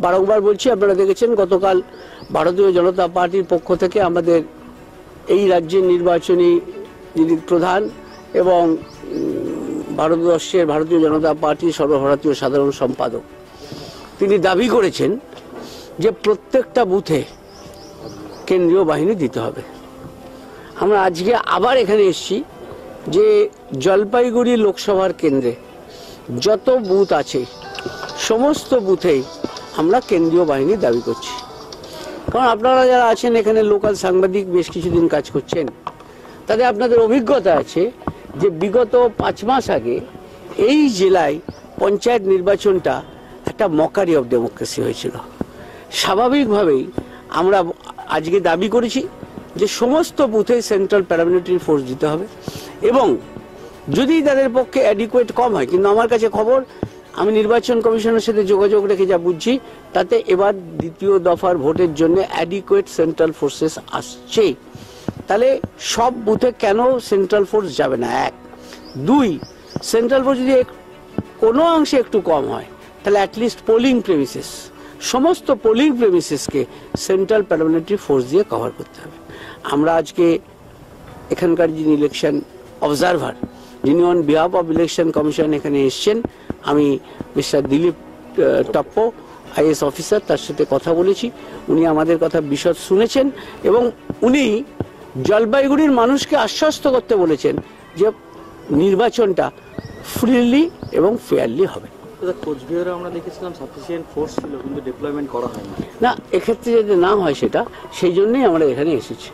বারংবার বলছি, আপনারা দেখেছেন গতকাল ভারতীয় জনতা পার্টির পক্ষ থেকে আমাদের এই রাজ্যের নির্বাচনী যিনি প্রধান এবং ভারতবর্ষের ভারতীয় জনতা পার্টির সর্বভারতীয় সাধারণ সম্পাদক, তিনি দাবি করেছেন যে প্রত্যেকটা বুথে কেন্দ্রীয় বাহিনী দিতে হবে। আমরা আজকে আবার এখানে এসেছি যে জলপাইগুড়ি লোকসভার কেন্দ্রে যত বুথ আছে সমস্ত বুথেই আমরা কেন্দ্রীয় বাহিনী দাবি করছি। কারণ আপনারা যারা আছেন এখানে লোকাল সাংবাদিক বেশ কিছুদিন কাজ করছেন, তাদের আপনাদের অভিজ্ঞতা আছে যে বিগত 5 মাস আগে এই জেলায় পঞ্চায়েত নির্বাচনটা একটা মকারি অফ ডেমোক্রেসি হয়েছিল। স্বাভাবিকভাবেই আমরা আজকে দাবি করেছি যে সমস্ত বুথে সেন্ট্রাল প্যারামিলিটারি ফোর্স দিতে হবে, এবং যদি তাদের পক্ষে অ্যাডিকুয়েট কম হয়, কিন্তু আমার কাছে খবর, আমি নির্বাচন কমিশনের সাথে যোগাযোগ রেখে যা বুঝছি, তাতে এবার দ্বিতীয় দফার ভোটের জন্য অ্যাডিকুয়েট সেন্ট্রাল ফোর্সেস আসছে। তাহলে সব বুথে কেন সেন্ট্রাল ফোর্স যাবে না? 1, 2, সেন্ট্রাল ফোর্স যদি কোনো অংশে একটু কম হয়, তাহলে অ্যাটলিস্ট পোলিং প্রেমিসেস, সমস্ত পোলিং প্রেমিসেসকে সেন্ট্রাল প্যারামিলিটারি ফোর্স দিয়ে কভার করতে হবে। আমরা আজকে এখানকার যিনি ইলেকশন অবজারভার, যিনি on behalf of election commission এখানে এসছেন, আমি mister Dilip Toppo IAS officer, তার সাথে কথা বলেছি। উনি আমাদের কথা বিশদ শুনেছেন এবং উনি জলপাইগুড়ির মানুষকে আশ্বস্ত করতে বলেছেন যে নির্বাচনটা ফ্রিলি এবং ফেয়ারলি হবে। কোচবিহারে আমরা দেখেছিলাম সাফিসিয়েন্ট ফোর্স ছিল, কিন্তু ডিপ্লয়মেন্ট করা হয়নি। না, এক্ষেত্রে যদি না হয় সেটা, সেই জন্যই আমরা এখানে এসেছি।